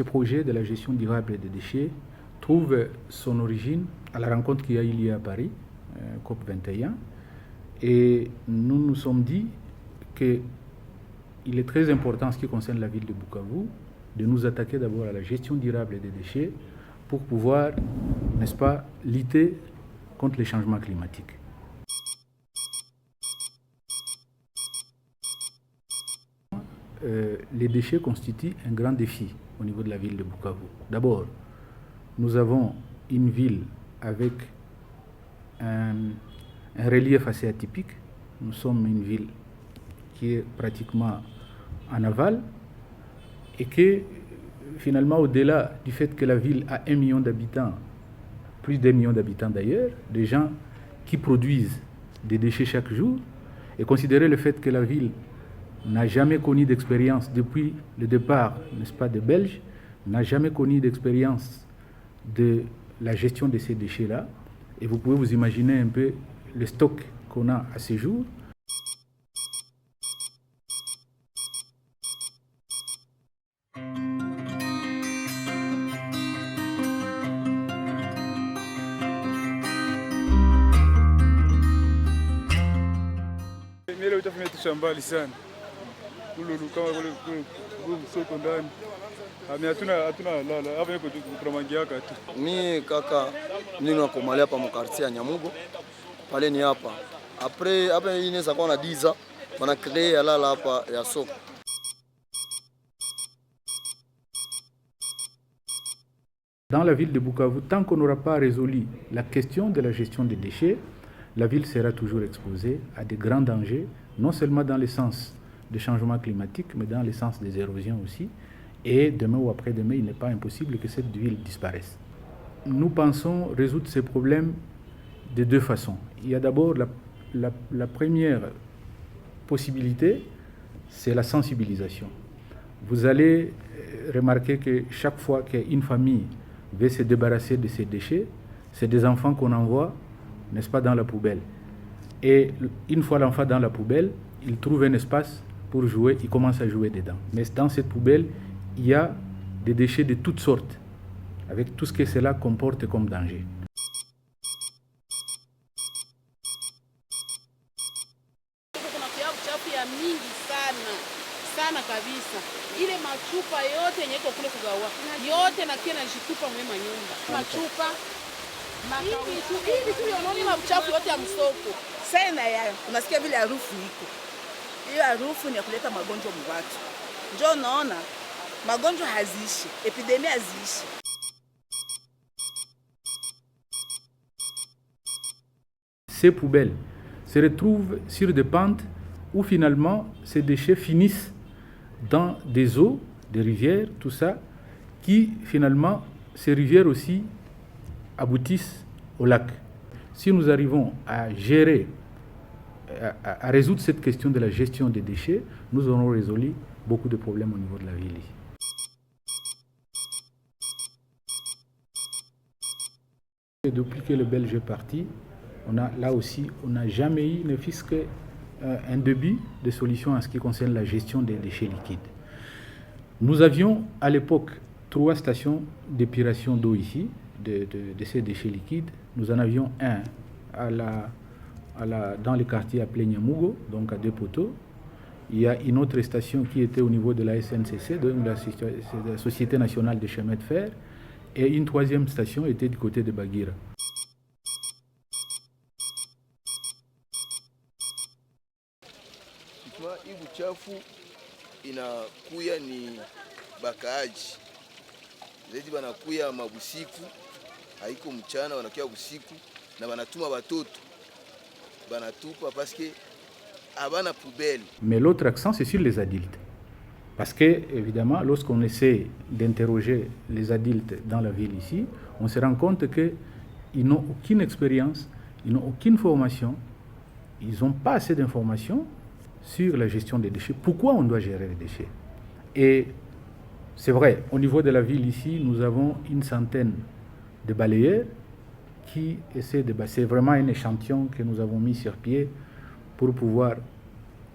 ce projet de la gestion durable des déchets trouve son origine à la rencontre qu'il y a eu lieu à Paris, COP 21. Et nous nous sommes dit qu'il est très important en ce qui concerne la ville de Bukavu de nous attaquer d'abord à la gestion durable des déchets pour pouvoir, n'est-ce pas, lutter contre les changements climatiques. Les déchets constituent un grand défi au niveau de la ville de Bukavu. D'abord, nous avons une ville avec un relief assez atypique. Nous sommes une ville qui est pratiquement en aval et que finalement, au-delà du fait que la ville a 1 million d'habitants, plus d'1 million d'habitants d'ailleurs, des gens qui produisent des déchets chaque jour, et considérer le fait que la ville n'a jamais connu d'expérience depuis le départ, n'est-ce pas, des Belges, n'a jamais connu d'expérience de la gestion de ces déchets-là. Et vous pouvez vous imaginer un peu le stock qu'on a à ce jour. Shambali sana kululu kama kule soko ndani hatuna lala hapa yuko tunamangiaka tu. Mi kaka nino nakomalia hapa mkartie ya Nyamugo pale ni hapa après hapa inaweza kuwa na 10 ans wana créer ya lala hapa ya soko. Dans la ville de Bukavu, tant qu'on n'aura pas résolu la question de la gestion des déchets, la ville sera toujours exposée à de grands dangers, non seulement dans le sens des changements climatiques, mais dans le sens des érosions aussi. Et demain ou après-demain, il n'est pas impossible que cette ville disparaisse. Nous pensons résoudre ces problèmes de 2 façons. Il y a d'abord la première possibilité, c'est la sensibilisation. Vous allez remarquer que chaque fois qu'une famille veut se débarrasser de ses déchets, c'est des enfants qu'on envoie, n'est-ce pas, dans la poubelle. Et une fois l'enfant dans la poubelle, il trouve un espace pour jouer, il commence à jouer dedans. Mais dans cette poubelle, il y a des déchets de toutes sortes, avec tout ce que cela comporte comme danger. Sana kabisa ile machupa yote yenye iko kule kugawa yote na kile najitupa mwema nyumba machupa hivi tu yononi na uchafu yote ya msoko sana ya unasikia vile harufu iko hiyo harufu ni ya kuleta magonjwa mwatu njoo naona magonjwa haziishi epidemia haziishi. Ces poubelles se retrouvent sur des pentes où finalement ces déchets finissent dans des eaux, des rivières, tout ça, qui finalement, ces rivières aussi aboutissent au lac. Si nous arrivons à gérer, à résoudre cette question de la gestion des déchets, nous aurons résolu beaucoup de problèmes au niveau de la ville. Et depuis que le Belge est parti, on n'a jamais eu, ne fût-ce que un début de solution en ce qui concerne la gestion des déchets liquides. Nous avions à l'époque 3 stations d'épuration d'eau ici, de ces déchets liquides. Nous en avions un dans le quartier appelé Nyamugo, donc à 2 poteaux. Il y a une autre station qui était au niveau de la SNCC, donc la Société nationale des chemins de fer, et une 3e station était du côté de Bagira. Hii uchafu inakuya ni bakaaji zaidi, wanakuya mabusiku, haiko mchana, wanakuya busiku na wanatuma watoto banatupa parce que abana poubelle. Mais l'autre accent c'est sur les adultes, parce que évidemment lorsqu'on essaie d'interroger les adultes dans la ville ici, on se rend compte que ils n'ont aucune expérience, ils n'ont aucune formation, ils n'ont pas assez d'informations sur la gestion des déchets. Pourquoi on doit gérer les déchets? Et c'est vrai, au niveau de la ville ici, nous avons une centaine de balayeurs qui essaient de... C'est vraiment un échantillon que nous avons mis sur pied pour pouvoir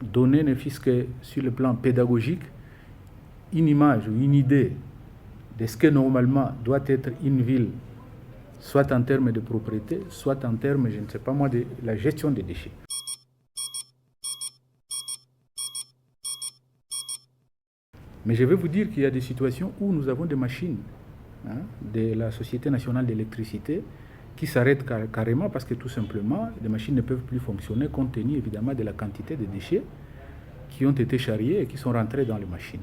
donner, ne fût-ce que sur le plan pédagogique, une image ou une idée de ce que normalement doit être une ville, soit en termes de propriété, soit en termes, je ne sais pas moi, de la gestion des déchets. Mais je vais vous dire qu'il y a des situations où nous avons des machines de la Société nationale d'électricité qui s'arrêtent carrément parce que tout simplement, les machines ne peuvent plus fonctionner compte tenu évidemment de la quantité de déchets qui ont été charriés et qui sont rentrés dans les machines.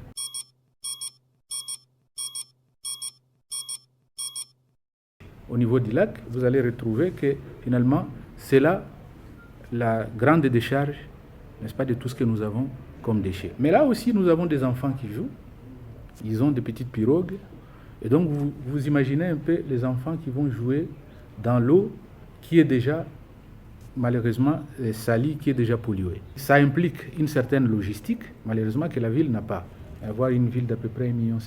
Au niveau du lac, vous allez retrouver que finalement, c'est là la grande décharge, n'est-ce pas, de tout ce que nous avons comme déchets. Mais là aussi, nous avons des enfants qui jouent. Ils ont des petites pirogues. Et donc, vous imaginez un peu les enfants qui vont jouer dans l'eau qui est déjà, malheureusement, salie, qui est déjà polluée. Ça implique une certaine logistique, malheureusement, que la ville n'a pas. Avoir une ville d'à peu près 1,5 million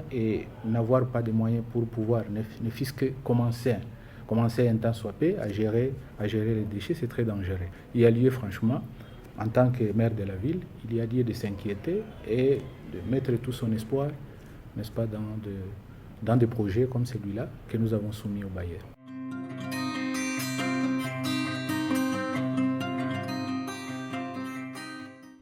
et n'avoir pas de moyens pour pouvoir, ne fût-ce que commencer un temps soit peu à gérer les déchets, c'est très dangereux. Il y a lieu, franchement, en tant que maire de la ville, il y a lieu de s'inquiéter et de mettre tout son espoir, n'est-ce pas, dans des projets comme celui-là que nous avons soumis au bailleur.